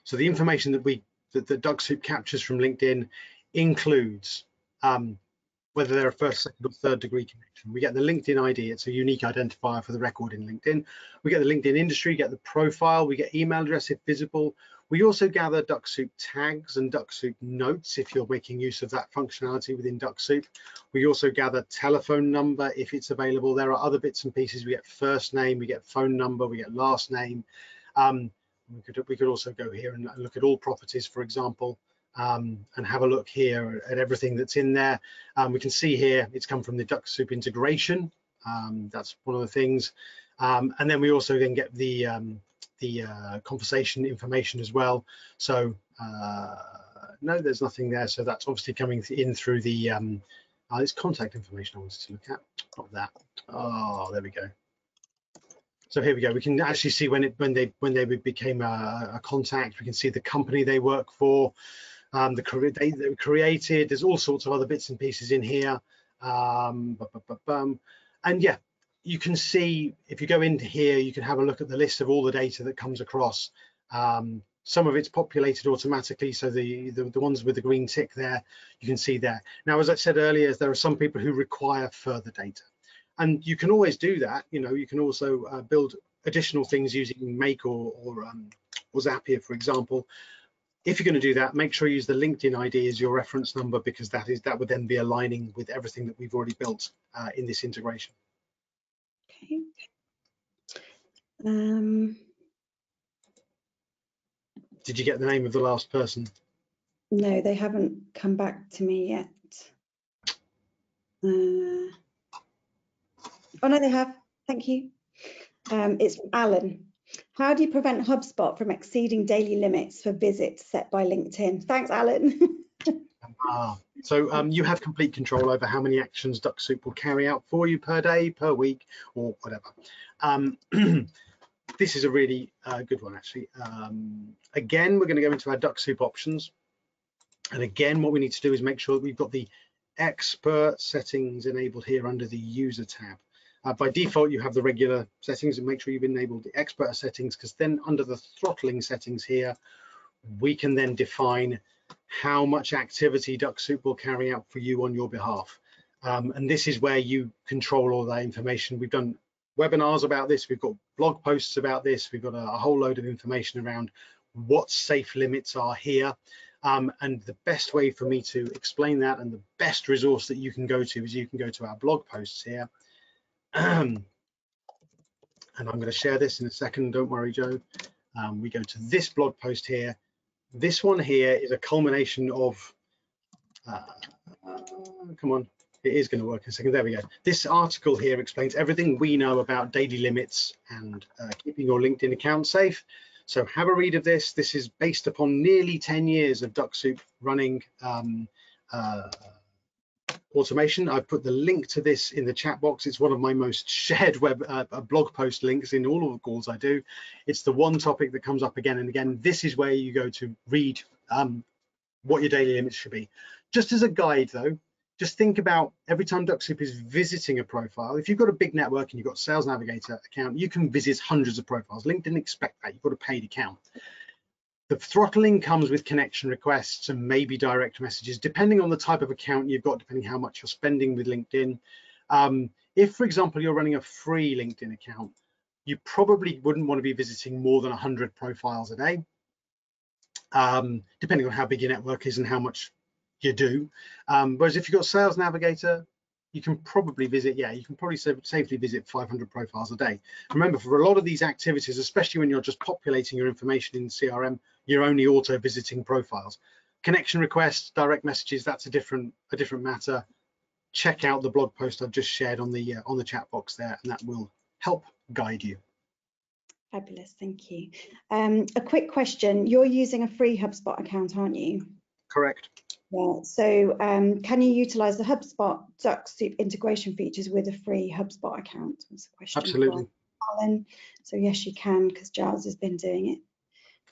So the information that Dux Soup captures from LinkedIn includes whether they're a first, second, or third degree connection. We get the LinkedIn ID, it's a unique identifier for the record in LinkedIn. We get the LinkedIn industry, get the profile, we get email address if visible. We also gather Dux Soup tags and Dux Soup notes if you're making use of that functionality within Dux Soup. We also gather telephone number if it's available. There are other bits and pieces. We get first name, we get phone number, we get last name. We could also go here and look at all properties, for example. And have a look here at everything that's in there. We can see here it's come from the Dux Soup integration. That's one of the things. And then we also then get the conversation information as well. So no, there's nothing there. So that's obviously coming in through the it's contact information I wanted to look at. Not that. Oh, there we go. So here we go. We can actually see when they became a contact. We can see the company they work for. The career they were created. There's all sorts of other bits and pieces in here. And yeah, you can see if you go into here, you can have a look at the list of all the data that comes across. Some of it's populated automatically, so the ones with the green tick there, you can see there. Now, as I said earlier, there are some people who require further data, and you can always do that. You know, you can also build additional things using Make or Zapier, for example. If you're going to do that, make sure you use the LinkedIn ID as your reference number, because that would then be aligning with everything that we've already built in this integration. Okay. Did you get the name of the last person? No, they haven't come back to me yet. Oh no, they have. Thank you. It's Alan. How do you prevent HubSpot from exceeding daily limits for visits set by LinkedIn? Thanks, Alan. So you have complete control over how many actions Dux Soup will carry out for you per day, per week, or whatever. This is a really good one, actually. Again, we're going to go into our Dux Soup options. And again, what we need to do is make sure that we've got the expert settings enabled here under the user tab. By default, you have the regular settings, and make sure you've enabled the expert settings, because then under the throttling settings here, we can then define how much activity Dux Soup will carry out for you on your behalf. And this is where you control all that information. We've done webinars about this. We've got blog posts about this. We've got a whole load of information around what safe limits are here. And the best way for me to explain that, and the best resource that you can go to, is you can go to our blog posts here. And I'm going to share this in a second. Don't worry, Joe. We go to this blog post here. This one here is a culmination of, come on, it is going to work in a second. There we go. This article here explains everything we know about daily limits and keeping your LinkedIn account safe. So have a read of this. This is based upon nearly 10 years of Dux Soup running automation. I've put the link to this in the chat box. It's one of my most shared blog post links in all of the calls I do. It's the one topic that comes up again and again. This is where you go to read what your daily limits should be. Just as a guide though, just think about every time Dux Soup is visiting a profile. If you've got a big network and you've got a Sales Navigator account, you can visit hundreds of profiles. LinkedIn didn't expect that. You've got a paid account. The throttling comes with connection requests and maybe direct messages, depending on the type of account you've got, depending how much you're spending with LinkedIn. If, for example, you're running a free LinkedIn account, you probably wouldn't want to be visiting more than 100 profiles a day, depending on how big your network is and how much you do. Whereas if you've got Sales Navigator, you can probably visit, you can probably safely visit 500 profiles a day. Remember, for a lot of these activities, especially when you're just populating your information in CRM, you're only auto visiting profiles. Connection requests, direct messages, that's a different matter. Check out the blog post I've just shared on the chat box there, and that will help guide you. Fabulous, thank you. A quick question. You're using a free HubSpot account, aren't you? Correct. Yeah. So can you utilize the HubSpot Dux Soup integration features with a free HubSpot account? That's a question. Absolutely. For Alan. So yes, you can, because Giles has been doing it.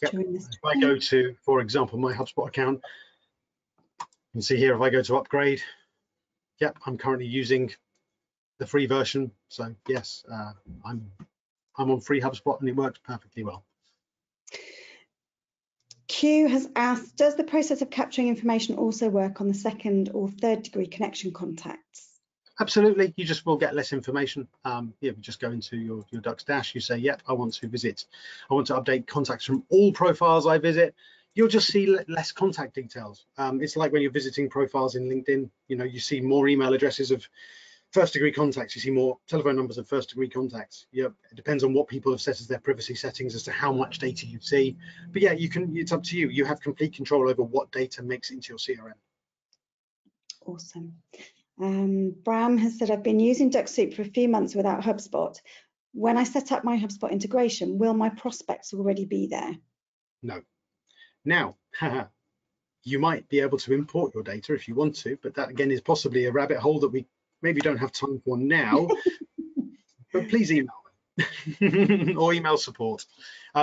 Yep. During this if I go to, for example, my HubSpot account, you can see here, if I go to upgrade, yep, I'm currently using the free version. So yes, I'm on free HubSpot and it works perfectly well. Q has asked, does the process of capturing information also work on the second or third degree connection contacts? Absolutely, you just will get less information. You just go into your Dux dash, you say, yep, I want to update contacts from all profiles I visit. You'll just see less contact details. It's like when you're visiting profiles in LinkedIn, you see more email addresses of first degree contacts, you see more telephone numbers of first degree contacts. It depends on what people have set as their privacy settings as to how much data you see. But yeah, it's up to you. You have complete control over what data makes into your CRM. Awesome. Bram has said, I've been using Dux Soup for a few months without HubSpot. When I set up my HubSpot integration, will my prospects already be there? No. Now, you might be able to import your data if you want to, but that again is possibly a rabbit hole that we maybe don't have time for now. But please email or email support,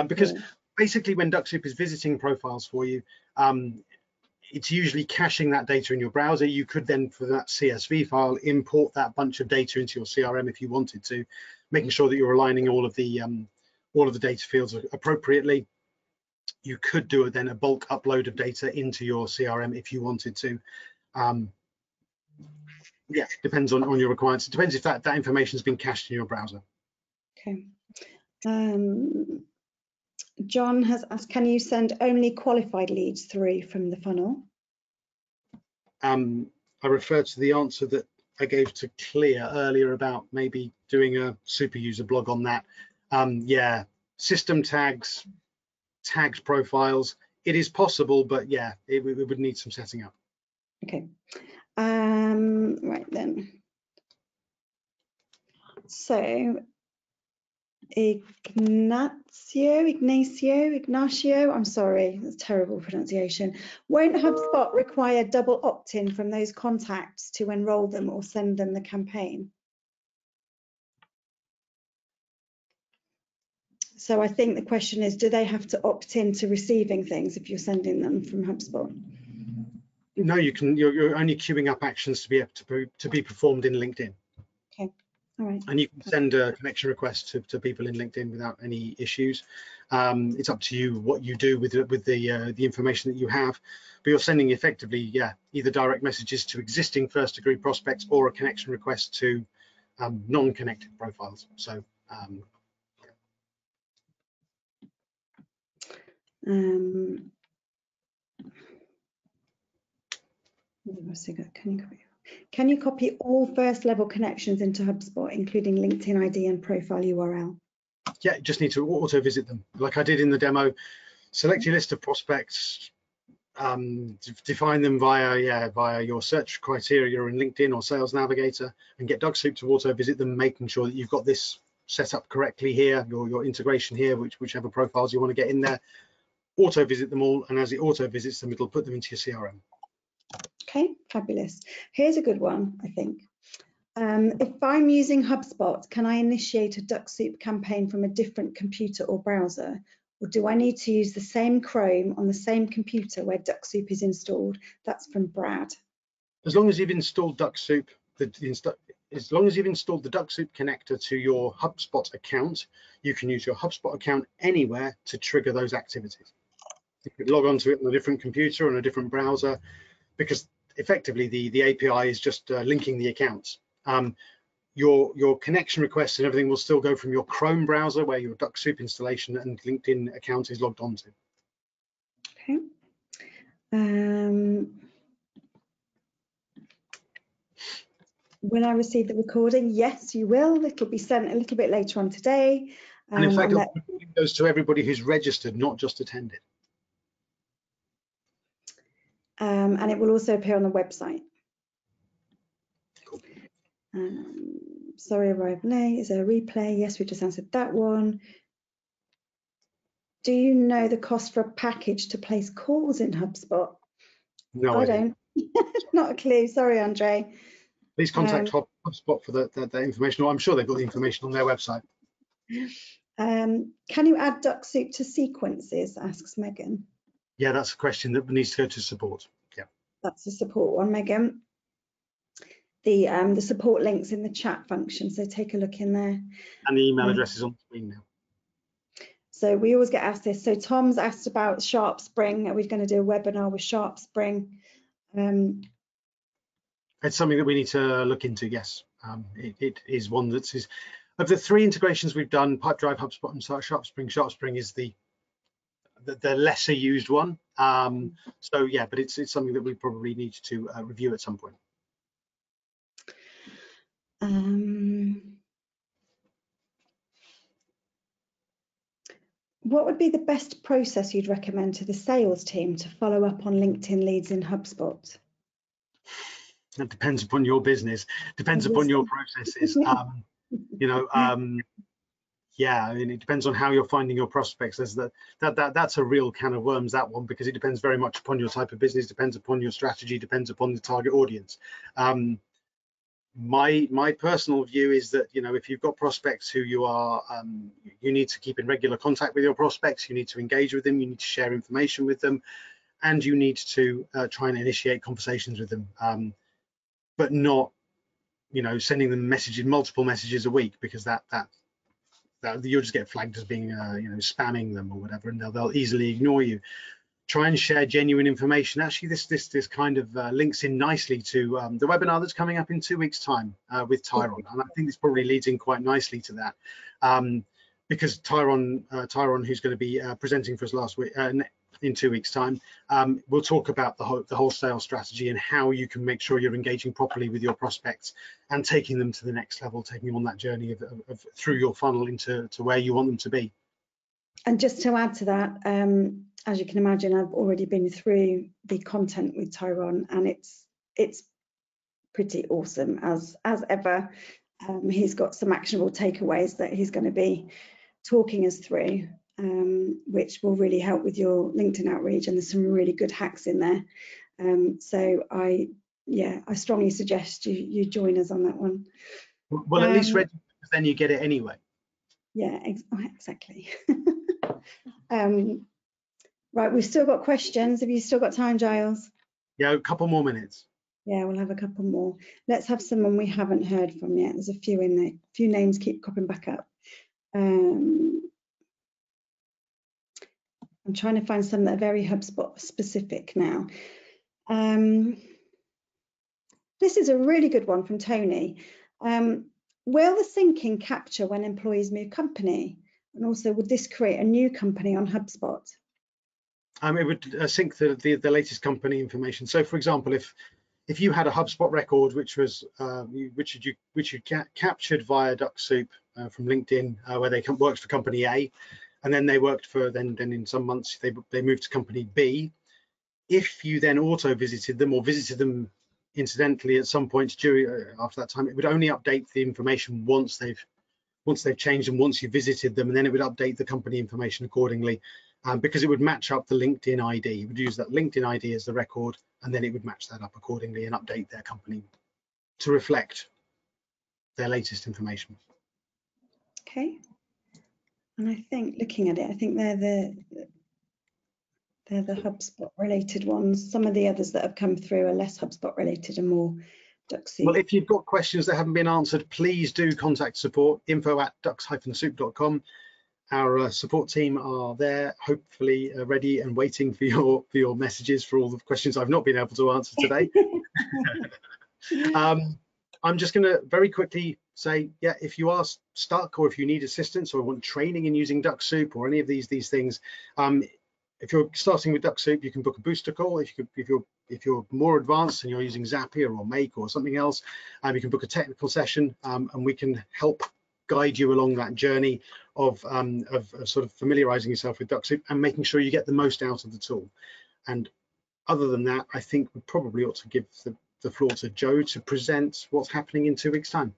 because basically when Dux Soup is visiting profiles for you, it's usually caching that data in your browser. You could then, for that CSV file, import that bunch of data into your CRM if you wanted to, making sure that you're aligning all of the data fields appropriately. You could do then a bulk upload of data into your CRM if you wanted to. Yeah, depends on your requirements. It depends if that information has been cached in your browser. Okay. John has asked, can you send only qualified leads through from the funnel? I refer to the answer that I gave to Clear earlier about maybe doing a super user blog on that. Yeah, system tags, tagged profiles, it is possible, but yeah, it would need some setting up. Okay. Right then. So Ignacio, I'm sorry, that's terrible pronunciation. Won't HubSpot require double opt-in from those contacts to enroll them or send them the campaign? So I think the question is, do they have to opt in to receiving things if you're sending them from HubSpot? No, you're only queuing up actions to be able to be performed in LinkedIn. Okay. All right. And you can send a connection request to people in LinkedIn without any issues. It's up to you what you do with the information that you have, but you're sending effectively, yeah, either direct messages to existing first degree prospects or a connection request to non-connected profiles. So can you copy all first level connections into HubSpot, including LinkedIn ID and profile URL? Yeah, you just need to auto visit them like I did in the demo. Select your list of prospects, define them via your search criteria in LinkedIn or Sales Navigator, and get Dux Soup to auto visit them, making sure that you've got this set up correctly here, your integration here, whichever profiles you want to get in there. Auto visit them all, and as it auto visits them, it'll put them into your CRM. Okay, fabulous. Here's a good one, I think. If I'm using HubSpot, can I initiate a Dux Soup campaign from a different computer or browser? Or do I need to use the same Chrome on the same computer where Dux Soup is installed? That's from Brad. As long as you've installed Dux Soup, as long as you've installed the Dux Soup connector to your HubSpot account, you can use your HubSpot account anywhere to trigger those activities. You could log onto it on a different computer or on a different browser, because effectively the API is just linking the accounts. Your connection requests and everything will still go from your Chrome browser where your Dux Soup installation and LinkedIn account is logged onto. Okay. Will I receive the recording? Yes, you will. It'll be sent a little bit later on today. And in fact, it goes to everybody who's registered, not just attended. And it will also appear on the website. Cool. Sorry, arrived late. Is there a replay? Yes, we just answered that one. Do you know the cost for a package to place calls in HubSpot? No I idea. don't. Not a clue. Sorry, Andre. Please contact HubSpot for that information. I'm sure they've got the information on their website. Can you add Dux Soup to sequences? Asks Megan. Yeah, that's a question that needs to go to support. Yeah, that's the support one, Megan. The support links in the chat function, so take a look in there. And the email address is on the screen now. So we always get asked this. So Tom's asked about Sharp Spring. Are we going to do a webinar with Sharp Spring? It's something that we need to look into, yes. It is one that is, of the 3 integrations we've done, Pipedrive, HubSpot and Sharp Spring is the lesser used one. So yeah, but it's something that we probably need to review at some point. What would be the best process you'd recommend to the sales team to follow up on LinkedIn leads in HubSpot? It depends upon your business, depends upon your processes. Yeah, I mean, it depends on how you're finding your prospects. There's that's a real can of worms, that one, because it depends very much upon your type of business, depends upon your strategy, depends upon the target audience. My personal view is that, if you've got prospects who you are, you need to keep in regular contact with your prospects, you need to engage with them, you need to share information with them, and you need to try and initiate conversations with them, but not, sending them multiple messages a week, because that you'll just get flagged as being, spamming them or whatever, and they'll easily ignore you. Try and share genuine information. Actually, this kind of links in nicely to the webinar that's coming up in 2 weeks' time with Tyron, and I think this probably leads in quite nicely to that, because Tyron, who's going to be presenting for us last week in 2 weeks' time, we'll talk about the whole sales strategy and how you can make sure you're engaging properly with your prospects and taking them to the next level, taking them on that journey of through your funnel into where you want them to be. And just to add to that, as you can imagine, I've already been through the content with Tyron, and it's pretty awesome as ever. He's got some actionable takeaways that he's going to be talking us through, which will really help with your LinkedIn outreach, and there's some really good hacks in there. So I strongly suggest you join us on that one. Well, at least register, because then you get it anyway. Yeah, exactly. Right, we've still got questions. Have you still got time, Giles? Yeah, a couple more minutes. Yeah, we'll have a couple more. Let's have someone we haven't heard from yet. There's a few in there. A few names keep cropping back up. I'm trying to find some that are very HubSpot specific now. This is a really good one from Tony. Will the syncing capture when employees move company? And also, would this create a new company on HubSpot? It would sync the latest company information. So, for example, if you had a HubSpot record which you captured via Dux Soup from LinkedIn, where they worked for company A, and then they worked for then in some months they moved to company B. If you then auto visited them or visited them incidentally at some point after that time, it would only update the information once they've changed and once you visited them, and then it would update the company information accordingly, because it would match up the LinkedIn ID. It would use that LinkedIn ID as the record, and then it would match that up accordingly and update their company to reflect their latest information. Okay. And I think, looking at it, I think they're the HubSpot related ones. Some of the others that have come through are less HubSpot related and more Dux Soup. Well, if you've got questions that haven't been answered, please do contact support, info@dux-soup.com. Our support team are there, hopefully ready and waiting for your messages for all the questions I've not been able to answer today. I'm just going to very quickly say, yeah, if you are stuck or if you need assistance or want training in using Dux Soup or any of these things, if you're starting with Dux Soup, you can book a booster call. If you're more advanced and you're using Zapier or Make or something else, you can book a technical session, and we can help guide you along that journey of sort of familiarizing yourself with Dux Soup and making sure you get the most out of the tool. And other than that, I think we probably ought to give the floor to Joe to present what's happening in 2 weeks' time.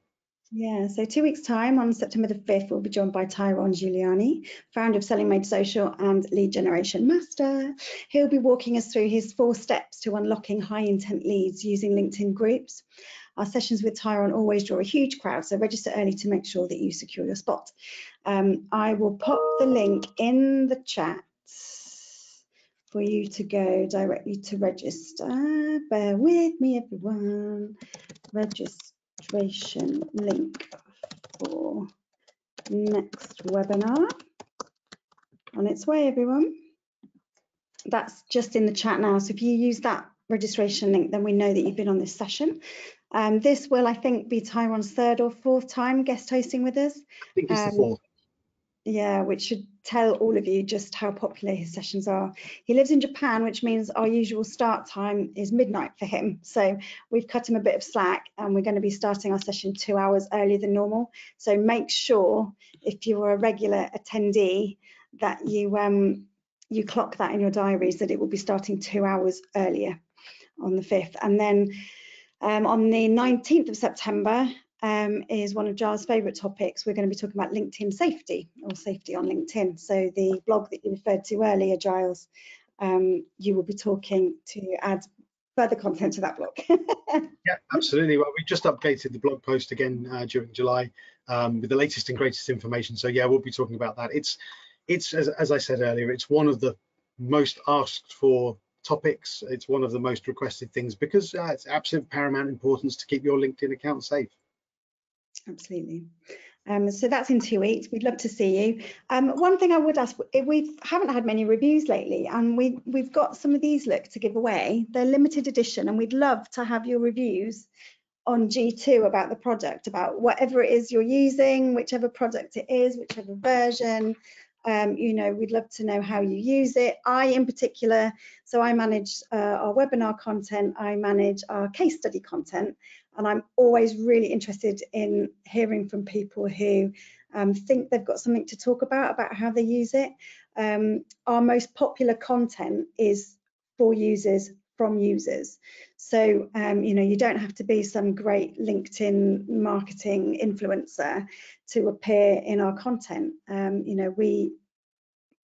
Yeah, so 2 weeks' time on September the 5th, we'll be joined by Tyrone Giuliani, founder of Selling Made Social and Lead Generation Master. He'll be walking us through his 4 steps to unlocking high intent leads using LinkedIn groups. Our sessions with Tyrone always draw a huge crowd, so register early to make sure that you secure your spot. I will pop the link in the chat for you to go directly to register. Bear with me, everyone. Registration link for next webinar on its way, everyone. That's just in the chat now, so if you use that registration link, then we know that you've been on this session. This will, I think, be Tyrone's 3rd or 4th time guest hosting with us. I think it's the 4th. Yeah, which should tell all of you just how popular his sessions are. He lives in Japan, which means our usual start time is midnight for him. So we've cut him a bit of slack, and we're going to be starting our session 2 hours earlier than normal. So make sure, if you're a regular attendee, that you clock that in your diaries, that it will be starting 2 hours earlier on the 5th. And then on the 19th of September, is one of Giles' favourite topics. We're going to be talking about LinkedIn safety, or safety on LinkedIn. So the blog that you referred to earlier, Giles, you will be talking to add further content to that blog. Yeah, absolutely. Well, we just updated the blog post again during July with the latest and greatest information. So yeah, we'll be talking about that. It's as I said earlier, it's one of the most asked for topics. It's one of the most requested things because it's absolute paramount importance to keep your LinkedIn account safe. Absolutely. So that's in 2 weeks. We'd love to see you. One thing I would ask, we haven't had many reviews lately, and we've got some of these to give away. They're limited edition, and we'd love to have your reviews on G2 about the product, about whatever it is you're using, whichever product it is, whichever version. We'd love to know how you use it. In particular, so I manage our webinar content, I manage our case study content, and I'm always really interested in hearing from people who think they've got something to talk about how they use it. Our most popular content is for users, from users. So, you don't have to be some great LinkedIn marketing influencer to appear in our content.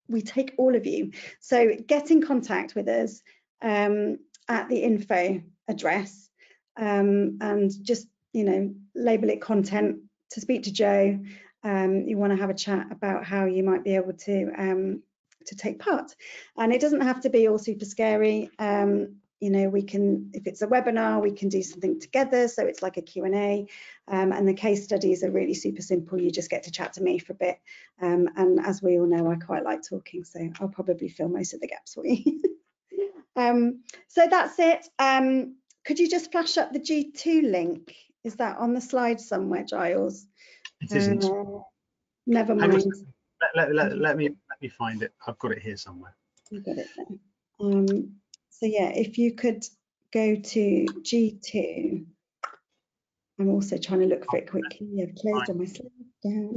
We take all of you. So get in contact with us at the info address and just, label it content to speak to Joe. You want to have a chat about how you might be able to take part. And it doesn't have to be all super scary. We can, if it's a webinar, we can do something together. So it's like a Q&A, and the case studies are really super simple. You just get to chat to me for a bit. And as we all know, I quite like talking, so I'll probably fill most of the gaps for you. So that's it. Could you just flash up the G2 link? Is that on the slide somewhere, Giles? It isn't. Never mind. Let me find it. I've got it here somewhere. You got it there. So yeah, if you could go to G2. I'm also trying to look for it quickly. I've closed all my slides down.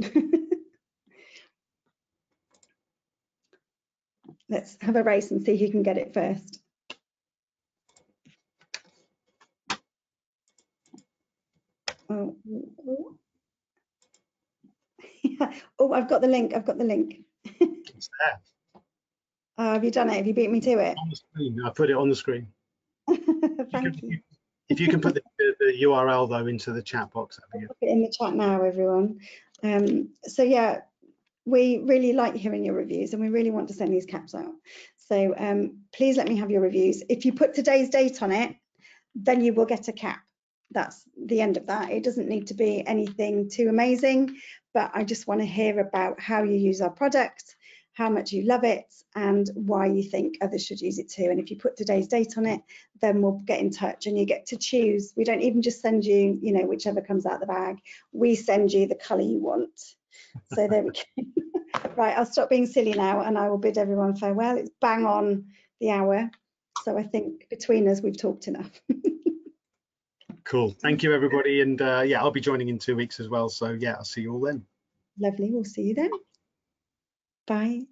Let's have a race and see who can get it first. Oh, oh, I've got the link. I've got the link. It's there. Have you done it? Have you beat me to it? On the screen. I put it on the screen. Thank you. If you can put the URL though into the chat box, that'd be good. I'll put it in the chat now, everyone. So yeah, we really like hearing your reviews, and we really want to send these caps out. So please let me have your reviews. If you put today's date on it, then you will get a cap. That's the end of that. It doesn't need to be anything too amazing, but I just want to hear about how you use our product, how much you love it, and why you think others should use it too. And if you put today's date on it, then we'll get in touch, and you get to choose. We don't even just send you, whichever comes out the bag. We send you the colour you want. So there we go. Right, I'll stop being silly now, and I will bid everyone farewell. It's bang on the hour. So I think between us, we've talked enough. Cool. Thank you, everybody. And yeah, I'll be joining in 2 weeks as well. So yeah, I'll see you all then. Lovely. We'll see you then. Bye.